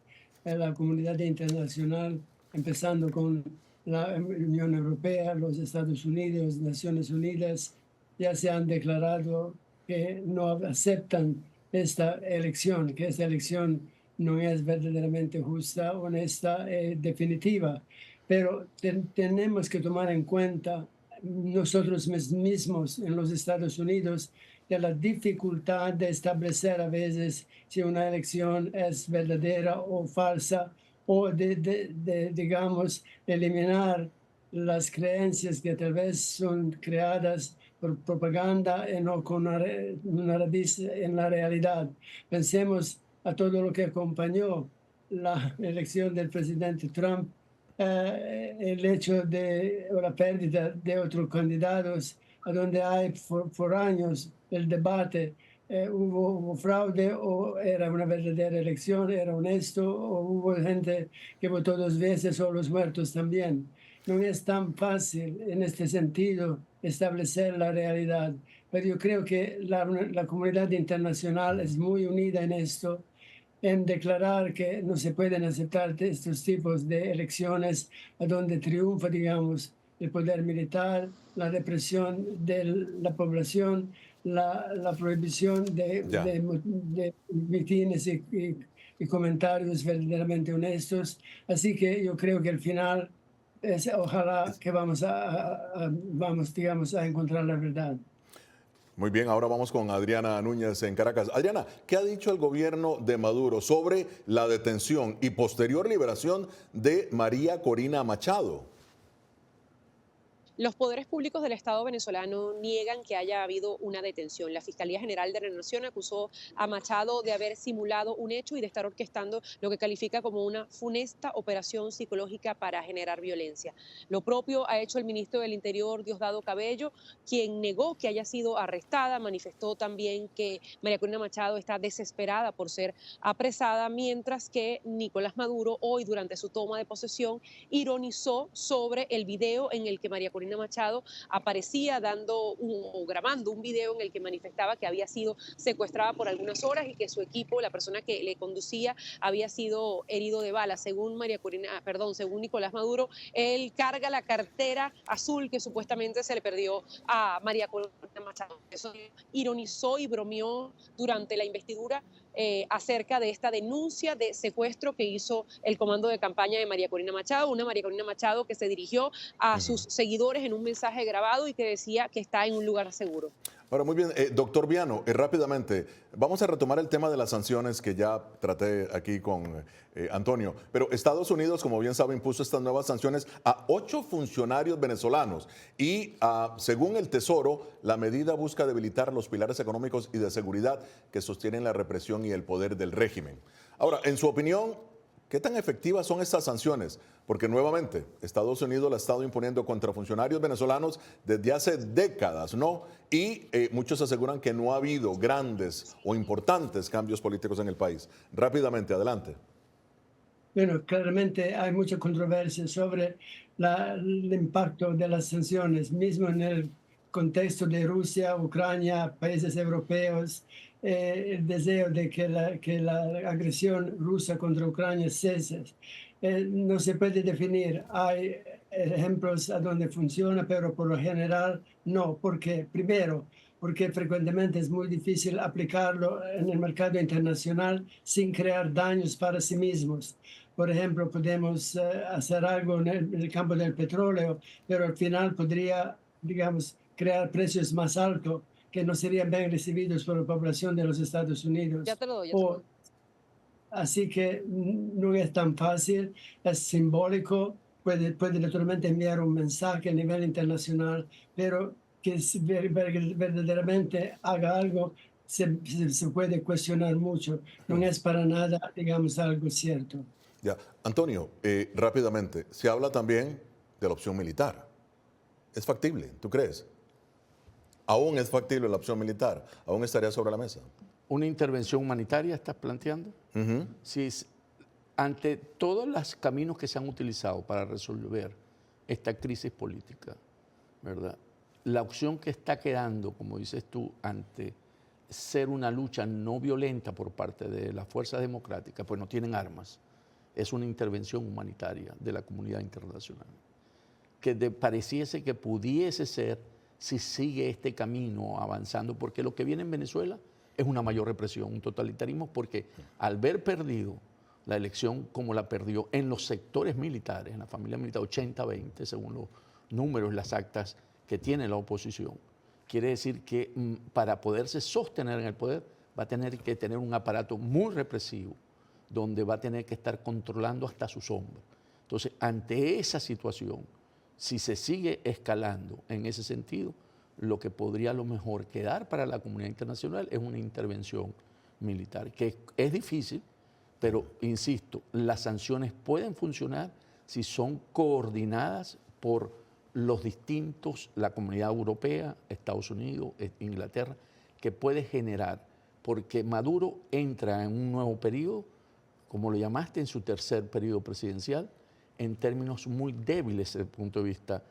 Speaker 11: La comunidad internacional, empezando con la Unión Europea, los Estados Unidos, Naciones Unidas, ya se han declarado que no aceptan esta elección, que esta elección no es verdaderamente justa, honesta, definitiva. Pero tenemos que tomar en cuenta nosotros mismos en los Estados Unidos de la dificultad de establecer a veces si una elección es verdadera o falsa, o digamos, eliminar las creencias que tal vez son creadas por propaganda y no con una raíz en la realidad. Pensemos a todo lo que acompañó la elección del presidente Trump, el hecho o la pérdida de otros candidatos, a donde hay por años el debate, hubo fraude o era una verdadera elección, era honesto, o hubo gente que votó 2 veces o los muertos también. No es tan fácil en este sentido establecer la realidad, pero yo creo que la comunidad internacional es muy unida en esto, en declarar que no se pueden aceptar estos tipos de elecciones a donde triunfa, digamos, el poder militar, la represión de la población, la prohibición de mitines y comentarios verdaderamente honestos. Así que yo creo que al final ojalá que vamos, digamos, a encontrar la verdad.
Speaker 4: Muy bien, ahora vamos con Adriana Núñez en Caracas. Adriana, ¿qué ha dicho el gobierno de Maduro sobre la detención y posterior liberación de María Corina Machado?
Speaker 5: Los poderes públicos del Estado venezolano niegan que haya habido una detención. La Fiscalía General de la Nación acusó a Machado de haber simulado un hecho y de estar orquestando lo que califica como una funesta operación psicológica para generar violencia. Lo propio ha hecho el ministro del Interior, Diosdado Cabello, quien negó que haya sido arrestada. Manifestó también que María Corina Machado está desesperada por ser apresada, mientras que Nicolás Maduro, hoy durante su toma de posesión, ironizó sobre el video en el que María Corina Machado aparecía grabando un video en el que manifestaba que había sido secuestrada por algunas horas y que su equipo, la persona que le conducía, había sido herido de bala. Según Nicolás Maduro, él carga la cartera azul que supuestamente se le perdió a María Corina Machado. Eso ironizó y bromeó durante la investidura acerca de esta denuncia de secuestro que hizo el comando de campaña de María Corina Machado, una María Corina Machado que se dirigió a sus seguidores en un mensaje grabado y que decía que está en un lugar seguro.
Speaker 4: Ahora, muy bien, doctor Viano, rápidamente, vamos a retomar el tema de las sanciones que ya traté aquí con Antonio, pero Estados Unidos, como bien sabe, impuso estas nuevas sanciones a 8 funcionarios venezolanos y según el Tesoro, la medida busca debilitar los pilares económicos y de seguridad que sostienen la represión y el poder del régimen. Ahora, en su opinión, ¿qué tan efectivas son estas sanciones? Porque nuevamente Estados Unidos la ha estado imponiendo contra funcionarios venezolanos desde hace décadas, ¿no? Y muchos aseguran que no ha habido grandes o importantes cambios políticos en el país. Rápidamente, adelante.
Speaker 11: Bueno, claramente hay mucha controversia sobre el impacto de las sanciones, mismo en el contexto de Rusia, Ucrania, países europeos. El deseo de que la agresión rusa contra Ucrania cese. No se puede definir. Hay ejemplos a donde funciona, pero por lo general no. ¿Por qué? Primero, porque frecuentemente es muy difícil aplicarlo en el mercado internacional sin crear daños para sí mismos. Por ejemplo, podemos hacer algo en el campo del petróleo, pero al final podría, digamos, crear precios más altos que no serían bien recibidos por la población de los Estados Unidos.
Speaker 5: Ya te lo doy.
Speaker 11: Así que no es tan fácil, es simbólico, puede naturalmente enviar un mensaje a nivel internacional, pero que verdaderamente haga algo se puede cuestionar mucho. No es para nada, digamos, algo cierto.
Speaker 4: Ya. Antonio, rápidamente, se habla también de la opción militar. ¿Es factible, tú crees? ¿Aún es factible la opción militar? ¿Aún estaría sobre la mesa?
Speaker 12: ¿Una intervención humanitaria estás planteando? Sí, ante todos los caminos que se han utilizado para resolver esta crisis política, ¿verdad? La opción que está quedando, como dices tú, ante ser una lucha no violenta por parte de las fuerzas democráticas, pues no tienen armas, es una intervención humanitaria de la comunidad internacional, que pareciese que pudiese ser si sigue este camino avanzando, porque lo que viene en Venezuela es una mayor represión, un totalitarismo, porque al ver perdido la elección como la perdió en los sectores militares, en la familia militar, 80-20, según los números, las actas que tiene la oposición, quiere decir que para poderse sostener en el poder va a tener que tener un aparato muy represivo, donde va a tener que estar controlando hasta su sombra. Entonces, ante esa situación, si se sigue escalando en ese sentido, lo que podría a lo mejor quedar para la comunidad internacional es una intervención militar, que es difícil, pero insisto, las sanciones pueden funcionar si son coordinadas por los distintos, la comunidad europea, Estados Unidos, Inglaterra, que puede generar, porque Maduro entra en un nuevo periodo, como lo llamaste, en su tercer periodo presidencial, en términos muy débiles desde el punto de vista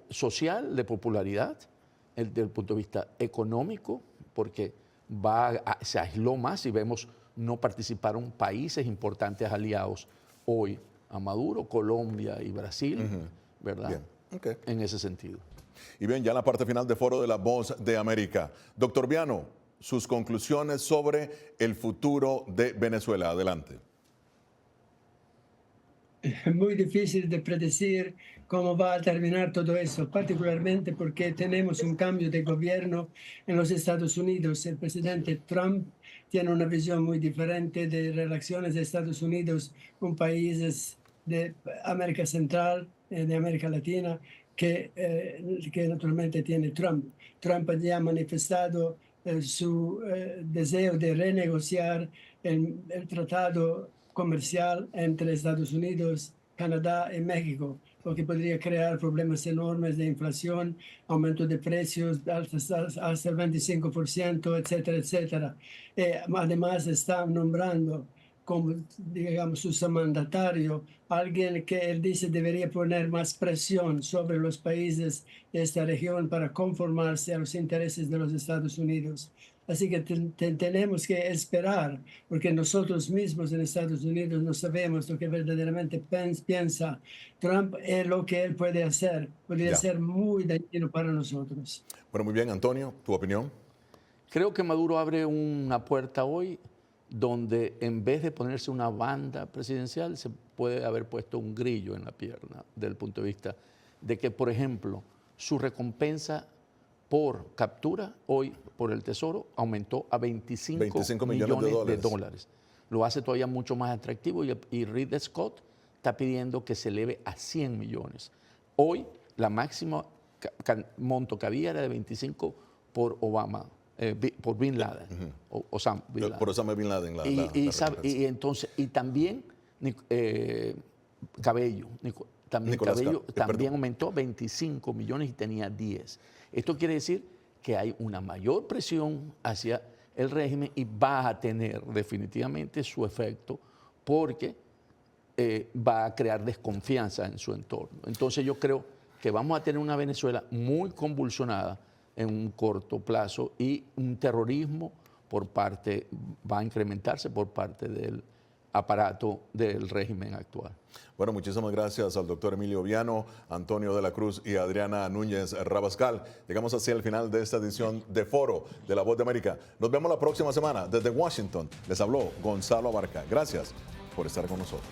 Speaker 12: social, de popularidad, desde el punto de vista económico, porque se aisló más y vemos no participaron países importantes aliados hoy a Maduro, Colombia y Brasil, ¿verdad?
Speaker 4: Bien. Okay.
Speaker 12: En ese sentido.
Speaker 4: Y bien, ya en la parte final de Foro de la Voz de América. Doctor Viano, sus conclusiones sobre el futuro de Venezuela. Adelante.
Speaker 11: Es muy difícil de predecir cómo va a terminar todo eso, particularmente porque tenemos un cambio de gobierno en los Estados Unidos. El presidente Trump tiene una visión muy diferente de relaciones de Estados Unidos con países de América Central, de América Latina, que naturalmente tiene Trump. Trump ya ha manifestado su deseo de renegociar el tratado comercial entre Estados Unidos, Canadá y México, lo que podría crear problemas enormes de inflación, aumento de precios hasta el 25%, etcétera, etcétera. Además, está nombrando como, digamos, su mandatario, alguien que él dice debería poner más presión sobre los países de esta región para conformarse a los intereses de los Estados Unidos. Así que tenemos que esperar, porque nosotros mismos en Estados Unidos no sabemos lo que verdaderamente piensa Trump, es lo que él puede hacer. Podría ser muy dañino para nosotros.
Speaker 4: Bueno, muy bien, Antonio, ¿tu opinión?
Speaker 12: Creo que Maduro abre una puerta hoy donde en vez de ponerse una banda presidencial, se puede haber puesto un grillo en la pierna, desde el punto de vista de que, por ejemplo, su recompensa por captura hoy por el Tesoro aumentó a 25 millones de dólares. Lo hace todavía mucho más atractivo y Ridley Scott está pidiendo que se eleve a 100 millones. Hoy la máxima monto que había era de 25 por Obama, por Bin Laden, Osama Bin Laden.
Speaker 4: Por Osama Bin Laden.
Speaker 12: Y también Cabello. También aumentó 25 millones y tenía 10. Esto quiere decir que hay una mayor presión hacia el régimen y va a tener definitivamente su efecto porque va a crear desconfianza en su entorno. Entonces yo creo que vamos a tener una Venezuela muy convulsionada en un corto plazo y un terrorismo va a incrementarse por parte del aparato del régimen actual.
Speaker 4: Bueno, muchísimas gracias al doctor Emilio Viano, Antonio de la Cruz y Adriana Núñez Rabascal. Llegamos hacia el final de esta edición de Foro de la Voz de América. Nos vemos la próxima semana. Desde Washington les habló Gonzalo Abarca. Gracias por estar con nosotros.